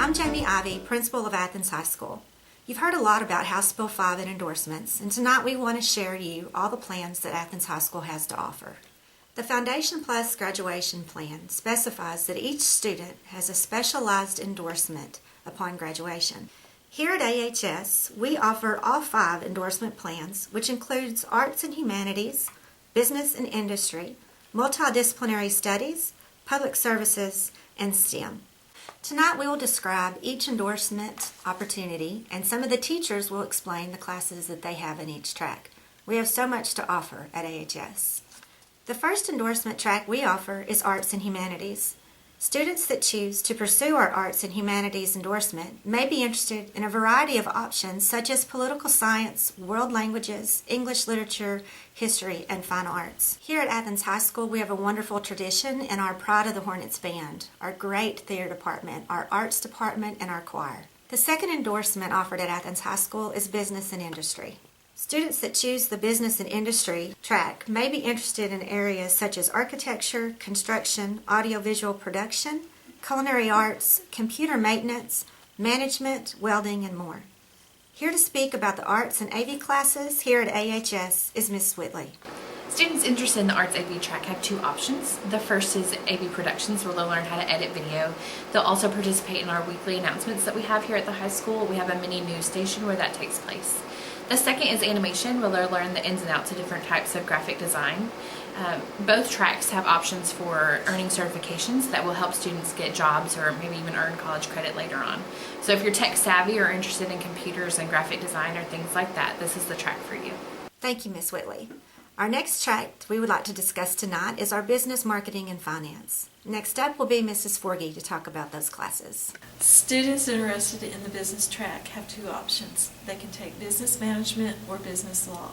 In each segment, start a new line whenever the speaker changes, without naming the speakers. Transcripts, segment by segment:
I'm Jami Ivey, principal of Athens High School. You've heard a lot about House Bill 5 and endorsements, and tonight we want to share you all the plans that Athens High School has to offer. The Foundation Plus graduation plan specifies that each student has a specialized endorsement upon graduation. Here at AHS, we offer all 5 endorsement plans, which includes arts and humanities, business and industry, multidisciplinary studies, public services, and STEM. Tonight we will describe each endorsement opportunity, and some of the teachers will explain the classes that they have in each track. We have so much to offer at AHS. The first endorsement track we offer is Arts and Humanities. Students that choose to pursue our Arts and Humanities endorsement may be interested in a variety of options such as political science, world languages, English literature, history, and fine arts. Here at Athens High School, we have a wonderful tradition in our Pride of the Hornets band, our great theater department, our arts department, and our choir. The second endorsement offered at Athens High School is Business and Industry. Students that choose the Business and Industry track may be interested in areas such as architecture, construction, audiovisual production, culinary arts, computer maintenance, management, welding, and more. Here to speak about the Arts and AV classes here at AHS is Ms. Whitley.
Students interested in the Arts AV track have 2 options. The first is AV Productions, where they'll learn how to edit video. They'll also participate in our weekly announcements that we have here at the high school. We have a mini news station where that takes place. The second is Animation, where they'll learn the ins and outs of different types of graphic design. Both tracks have options for earning certifications that will help students get jobs or maybe even earn college credit later on. So if you're tech savvy or interested in computers and graphic design or things like that, this is the track for you.
Thank you, Ms. Whitley. Our next track we would like to discuss tonight is our Business, Marketing, and Finance. Next up will be Mrs. Forgey to talk about those classes.
Students interested in the business track have 2 options. They can take business management or business law.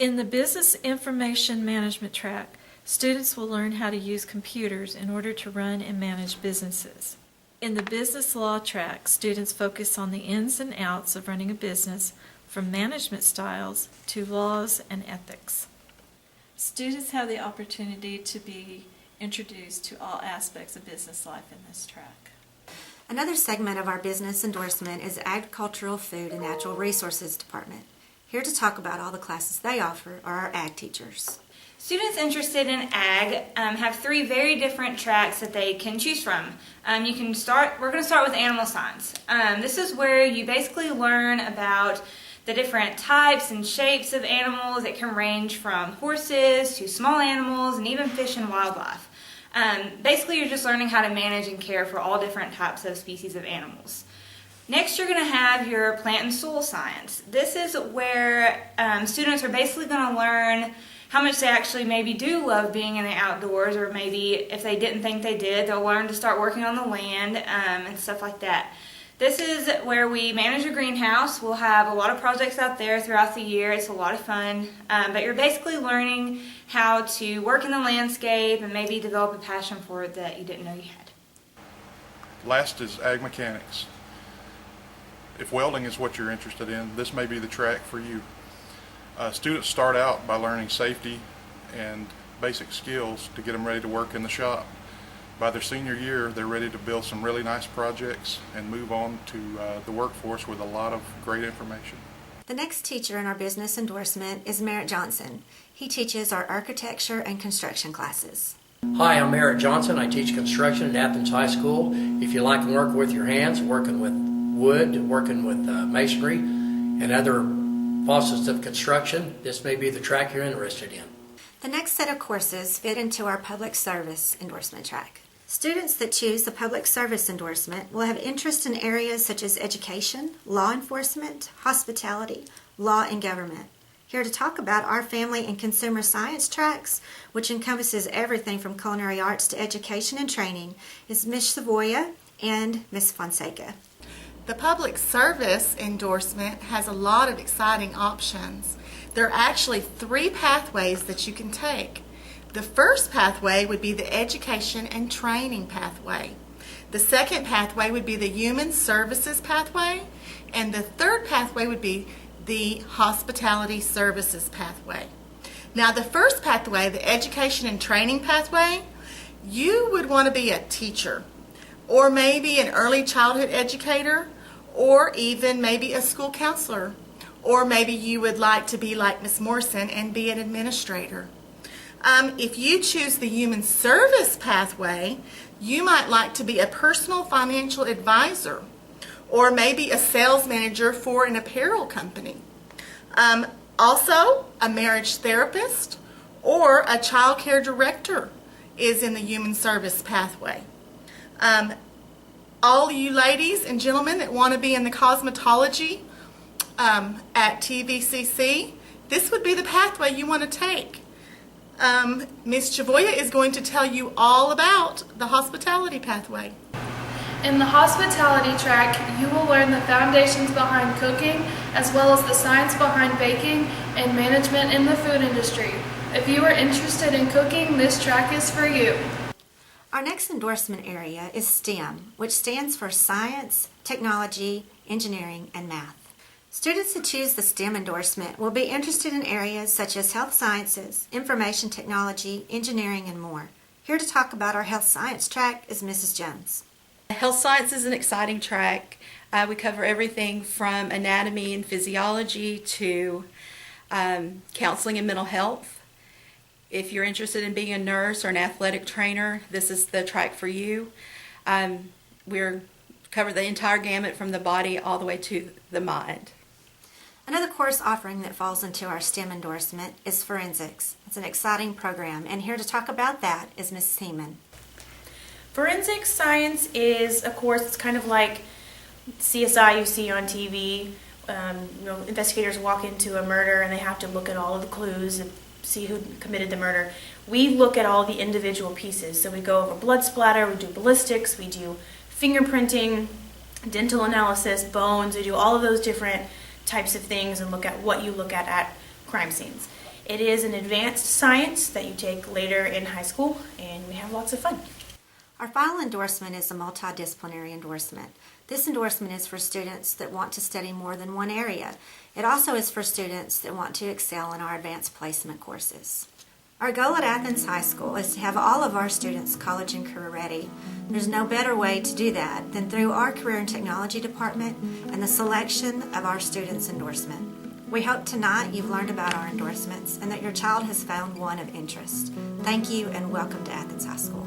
In the business information management track, students will learn how to use computers in order to run and manage businesses. In the business law track, students focus on the ins and outs of running a business, from management styles to laws and ethics. Students have the opportunity to be introduced to all aspects of business life in this track.
Another segment of our business endorsement is Agricultural, Food, and Natural Resources Department. Here to talk about all the classes they offer are our ag teachers.
Students interested in ag have 3 very different tracks that they can choose from. We're going to start with animal science. This is where you basically learn about the different types and shapes of animals. It can range from horses to small animals and even fish and wildlife. Basically, you're just learning how to manage and care for all different types of species of animals. Next, you're going to have your plant and soil science. This is where students are basically going to learn how much they actually maybe do love being in the outdoors, or maybe if they didn't think they did, they'll learn to start working on the land and stuff like that. This is where we manage a greenhouse. We'll have a lot of projects out there throughout the year. It's a lot of fun, but you're basically learning how to work in the landscape and maybe develop a passion for it that you didn't know you had.
Last is ag mechanics. If welding is what you're interested in, this may be the track for you. Students start out by learning safety and basic skills to get them ready to work in the shop. By their senior year, they're ready to build some really nice projects and move on to the workforce with a lot of great information.
The next teacher in our business endorsement is Merritt Johnson. He teaches our architecture and construction classes.
Hi, I'm Merritt Johnson. I teach construction at Athens High School. If you like working with your hands, working with wood, working with masonry, and other facets of construction, this may be the track you're interested in.
The next set of courses fit into our public service endorsement track. Students that choose the public service endorsement will have interest in areas such as education, law enforcement, hospitality, law, and government. Here to talk about our family and consumer science tracks, which encompasses everything from culinary arts to education and training, is Ms. Savoya and Ms. Fonseca.
The public service endorsement has a lot of exciting options. There are actually 3 pathways that you can take. The first pathway would be the education and training pathway. The second pathway would be the human services pathway. And the third pathway would be the hospitality services pathway. Now, the first pathway, the education and training pathway, you would want to be a teacher. or maybe an early childhood educator, or even maybe a school counselor, or maybe you would like to be like Ms. Morrison and be an administrator. If you choose the human service pathway, you might like to be a personal financial advisor, or maybe a sales manager for an apparel company. Also, a marriage therapist or a child care director is in the human service pathway. All you ladies and gentlemen that want to be in the cosmetology at TVCC, this would be the pathway you want to take. Ms. Chavoya is going to tell you all about the hospitality pathway.
In the hospitality track, you will learn the foundations behind cooking, as well as the science behind baking and management in the food industry. If you are interested in cooking, this track is for you.
Our next endorsement area is STEM, which stands for Science, Technology, Engineering, and Math. Students that choose the STEM endorsement will be interested in areas such as health sciences, information technology, engineering, and more. Here to talk about our health science track is Mrs. Jones.
Health science is an exciting track. We cover everything from anatomy and physiology to counseling and mental health. If you're interested in being a nurse or an athletic trainer, this is the track for you. We cover the entire gamut from the body all the way to the mind.
Another course offering that falls into our STEM endorsement is forensics. It's an exciting program, and here to talk about that is Mrs. Heeman.
Forensic science is a course that's kind of like CSI you see on TV. Investigators walk into a murder and they have to look at all of the clues and see who committed the murder. We look at all the individual pieces. So we go over blood splatter, we do ballistics, we do fingerprinting, dental analysis, bones. We do all of those different types of things and look at what you look at crime scenes. It is an advanced science that you take later in high school, and we have lots of fun.
Our final endorsement is a multidisciplinary endorsement. This endorsement is for students that want to study more than one area. It also is for students that want to excel in our advanced placement courses. Our goal at Athens High School is to have all of our students college and career ready. There's no better way to do that than through our Career and Technology Department and the selection of our students' endorsement. We hope tonight you've learned about our endorsements and that your child has found one of interest. Thank you and welcome to Athens High School.